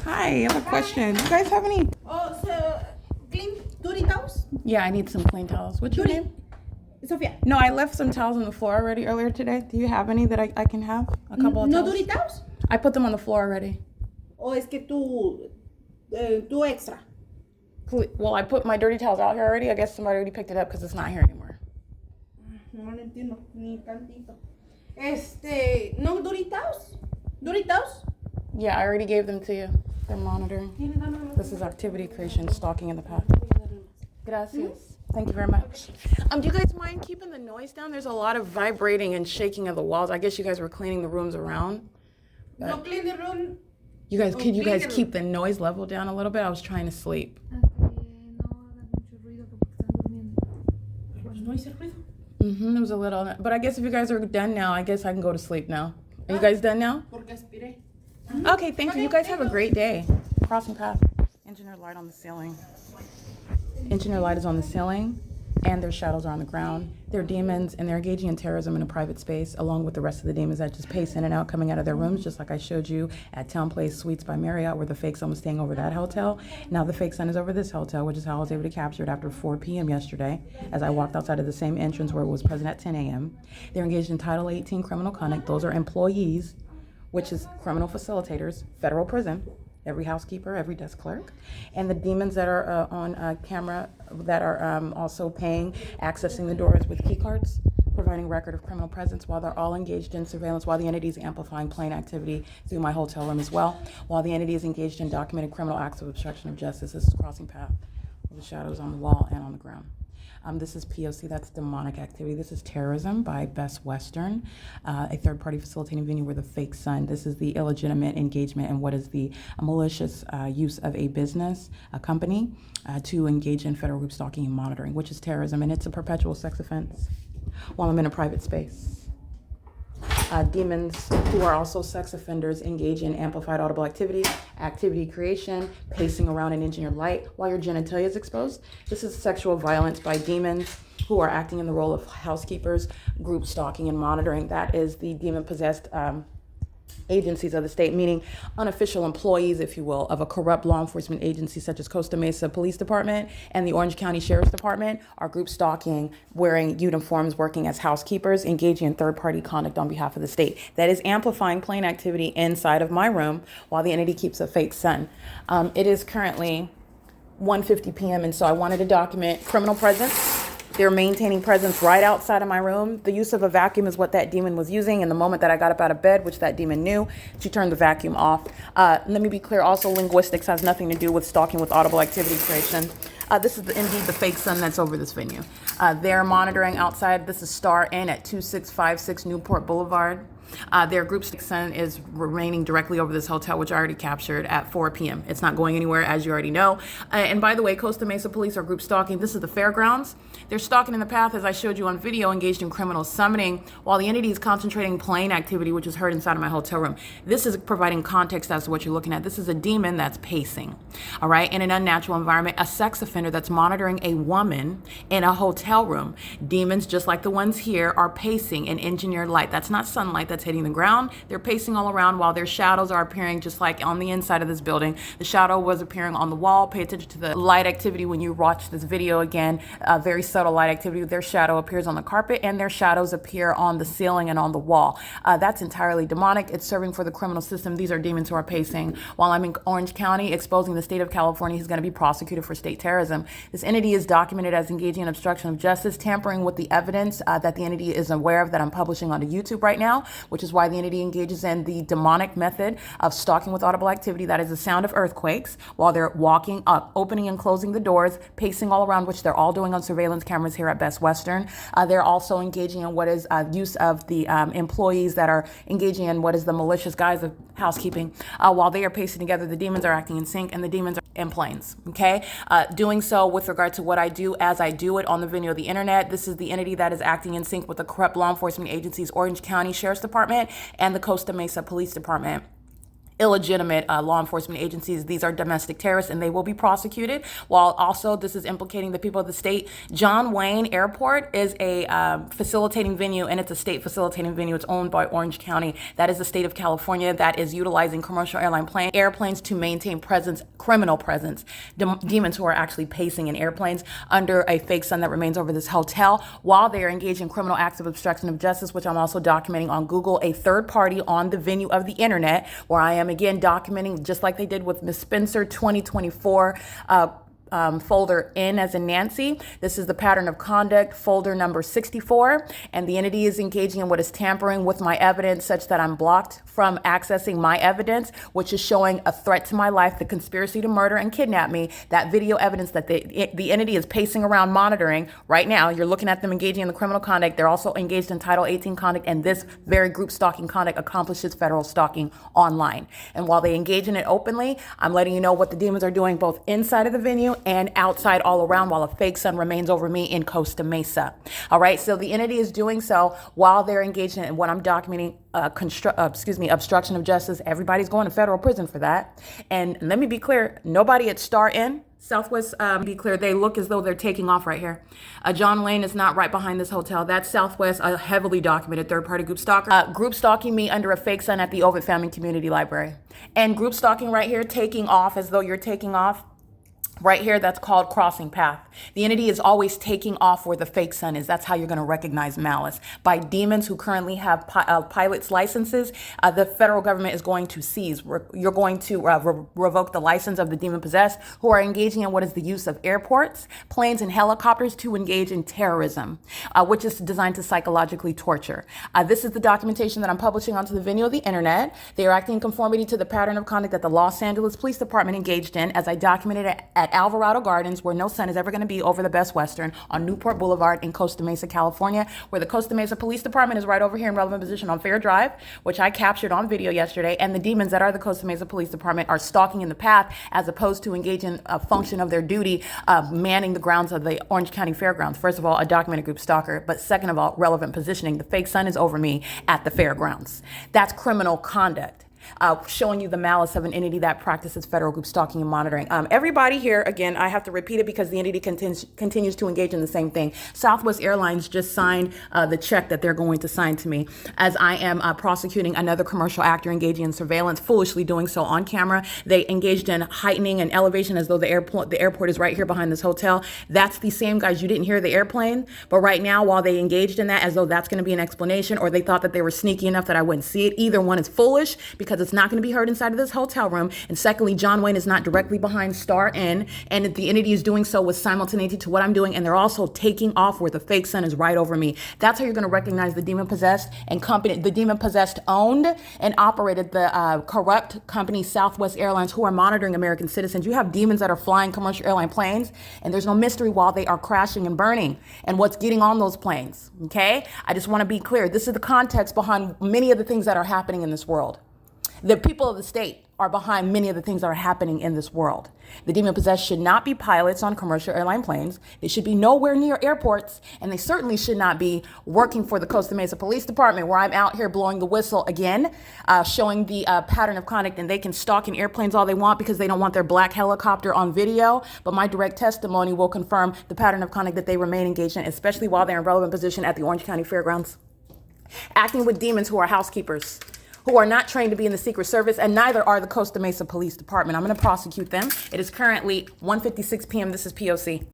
Hi, I have a question. You guys have any? Oh, so clean dirty towels? Yeah, I need some clean towels. What's your name? Sofia. No, I left some towels on the floor already earlier today. Do you have any that I can have? A couple of No towels? dirty towels? I put them on the floor already. O es que tú extra. Well, I put my dirty towels out here already. I guess somebody already picked it up because it's not here anymore. No lo entiendo, ni tantito. No dirty towels? Dirty towels? Yeah, I already gave them to you. They're monitoring. This is activity creation, stalking in the path. Gracias. Thank you very much. Do you guys mind keeping the noise down? There's a lot of vibrating and shaking of the walls. I guess you guys were cleaning the rooms around. No clean the room. Could you guys keep the noise level down a little bit? I was trying to sleep. It was a little, but I guess if you guys are done now, I guess I can go to sleep now. Are you guys done now? Okay, thank you. You guys have a great day. Crossing path. Engineer light on the ceiling. Engineer light is on the ceiling, and their shadows are on the ground. They're demons, and they're engaging in terrorism in a private space, along with the rest of the demons that just pace in and out, coming out of their rooms, just like I showed you at Town Place Suites by Marriott, where the fake sun was staying over that hotel. Now the fake sun is over this hotel, which is how I was able to capture it after 4 p.m. yesterday, as I walked outside of the same entrance where it was present at 10 a.m. They're engaged in Title 18 criminal conduct. Those are employees, which is criminal facilitators, federal prison, every housekeeper, every desk clerk, and the demons that are on camera that are also paying, accessing the doors with key cards, providing record of criminal presence while they're all engaged in surveillance, while the entity is amplifying plain activity through my hotel room as well, while the entity is engaged in documented criminal acts of obstruction of justice. This is crossing path with the shadows on the wall and on the ground. This is P.O.C, that's demonic activity. This is terrorism by Best Western, a third-party facilitating venue where the fake sun. This is the illegitimate engagement and what is the malicious use of a business, a company, to engage in federal group stalking and monitoring, which is terrorism, and it's a perpetual sex offense while I'm in a private space. Demons who are also sex offenders engage in amplified audible activity creation, pacing around in engineered light while your genitalia is exposed. This is sexual violence by demons who are acting in the role of housekeepers, group stalking and monitoring. That is the demon-possessed agencies of the state, meaning unofficial employees, if you will, of a corrupt law enforcement agency such as Costa Mesa Police Department and the Orange County Sheriff's Department are group stalking, wearing uniforms, working as housekeepers, engaging in third-party conduct on behalf of the state. That is amplifying plain activity inside of my room while the entity keeps a fake sun. It is currently 1:50 p.m. and so I wanted to document criminal presence. They're maintaining presence right outside of my room. The use of a vacuum is what that demon was using. And the moment that I got up out of bed, which that demon knew, she turned the vacuum off. Let me be clear. Also, linguistics has nothing to do with stalking with audible activity creation. This is indeed the fake sun that's over this venue. They're monitoring outside. This is Star Inn at 2656 Newport Boulevard. Their group sun is remaining directly over this hotel, which I already captured at 4 p.m. It's not going anywhere, as you already know. And by the way, Costa Mesa Police are group stalking. This is the fairgrounds. They're stalking in the path, as I showed you on video, engaged in criminal summoning, while the entity is concentrating plain activity, which is heard inside of my hotel room. This is providing context as to what you're looking at. This is a demon that's pacing, all right, in an unnatural environment, a sex offender that's monitoring a woman in a hotel room. Demons, just like the ones here, are pacing in engineered light. That's not sunlight that's hitting the ground. They're pacing all around while their shadows are appearing just like on the inside of this building. The shadow was appearing on the wall. Pay attention to the light activity when you watch this video again. Very subtle light activity. Their shadow appears on the carpet and their shadows appear on the ceiling and on the wall. That's entirely demonic. It's serving for the criminal system. These are demons who are pacing. While I'm in Orange County exposing the state of California, he's going to be prosecuted for state terrorism. This entity is documented as engaging in obstruction of justice, tampering with the evidence that the entity is aware of that I'm publishing onto YouTube right now, which is why the entity engages in the demonic method of stalking with audible activity. That is the sound of earthquakes while they're walking up, opening and closing the doors, pacing all around, which they're all doing on surveillance cameras here at Best Western. They're also engaging in what is use of the employees that are engaging in what is the malicious guise of housekeeping. While they are pacing together, the demons are acting in sync and the demons are in planes, okay? Doing so with regard to what I do as I do it on the video of the internet. This is the entity that is acting in sync with the corrupt law enforcement agencies, Orange County Sheriff's Department and the Costa Mesa Police Department. illegitimate law enforcement agencies. These are domestic terrorists and they will be prosecuted. While also this is implicating the people of the state. John Wayne Airport is a facilitating venue, and it's a state facilitating venue. It's owned by Orange County. That is the state of California that is utilizing commercial airplanes to maintain presence, criminal presence. Demons who are actually pacing in airplanes under a fake sun that remains over this hotel while they are engaged in criminal acts of obstruction of justice, which I'm also documenting on Google, a third party on the venue of the internet, where I am again documenting, just like they did with Ms. Spencer 2024 folder N as in Nancy. This is the pattern of conduct, folder number 64, and the entity is engaging in what is tampering with my evidence such that I'm blocked from accessing my evidence, which is showing a threat to my life, the conspiracy to murder and kidnap me. That video evidence that the entity is pacing around monitoring right now. You're looking at them engaging in the criminal conduct. They're also engaged in Title 18 conduct, and this very group stalking conduct accomplishes federal stalking online. And while they engage in it openly, I'm letting you know what the demons are doing both inside of the venue and outside all around while a fake sun remains over me in Costa Mesa. All right, so the entity is doing so while they're engaged in what I'm documenting, obstruction of justice. Everybody's going to federal prison for that. And let me be clear, nobody at Star Inn, Southwest, be clear, they look as though they're taking off right here. John Lane is not right behind this hotel. That's Southwest, a heavily documented third-party group stalker. Group stalking me under a fake sun at the Ovid Family Community Library. And group stalking right here, taking off as though you're taking off. Right here, that's called crossing path. The entity is always taking off where the fake sun is. That's how you're going to recognize malice. By demons who currently have pilot's licenses, the federal government is going to seize. You're going to revoke the license of the demon possessed who are engaging in what is the use of airports, planes, and helicopters to engage in terrorism, which is designed to psychologically torture. This is the documentation that I'm publishing onto the venue of the internet. They are acting in conformity to the pattern of conduct that the Los Angeles Police Department engaged in, as I documented at Alvarado Gardens, where no sun is ever going to be over the Best Western, on Newport Boulevard in Costa Mesa, California, where the Costa Mesa Police Department is right over here in relevant position on Fair Drive, which I captured on video yesterday, and the demons that are the Costa Mesa Police Department are stalking in the path as opposed to engage in a function of their duty of manning the grounds of the Orange County Fairgrounds. First of all, a documented group stalker, but second of all, relevant positioning. The fake sun is over me at the fairgrounds. That's criminal conduct. Showing you the malice of an entity that practices federal group stalking and monitoring. Everybody here, again, I have to repeat it because the entity continues to engage in the same thing. Southwest Airlines just signed the check that they're going to sign to me as I am prosecuting another commercial actor engaging in surveillance, foolishly doing so on camera. They engaged in heightening and elevation as though the airport is right here behind this hotel. That's the same guys. You didn't hear the airplane, but right now, while they engaged in that as though that's going to be an explanation, or they thought that they were sneaky enough that I wouldn't see it, either one is foolish because it's not going to be heard inside of this hotel room. And secondly, John Wayne is not directly behind Star Inn, and the entity is doing so with simultaneity to what I'm doing, and they're also taking off where the fake sun is right over me. That's how you're going to recognize the demon possessed and company, the demon possessed owned and operated the corrupt company Southwest Airlines, who are monitoring American citizens. You have demons that are flying commercial airline planes, and there's no mystery while they are crashing and burning and what's getting on those planes. Okay, I just want to be clear. This is the context behind many of the things that are happening in this world. The people of the state are behind many of the things that are happening in this world. The demon possessed should not be pilots on commercial airline planes. They should be nowhere near airports, and they certainly should not be working for the Costa Mesa Police Department, where I'm out here blowing the whistle again, showing the pattern of conduct, and they can stalk in airplanes all they want because they don't want their black helicopter on video. But my direct testimony will confirm the pattern of conduct that they remain engaged in, especially while they're in relevant position at the Orange County Fairgrounds, acting with demons who are housekeepers, who are not trained to be in the Secret Service, and neither are the Costa Mesa Police Department. I'm going to prosecute them. It is currently 1:56 p.m. This is P.O.C.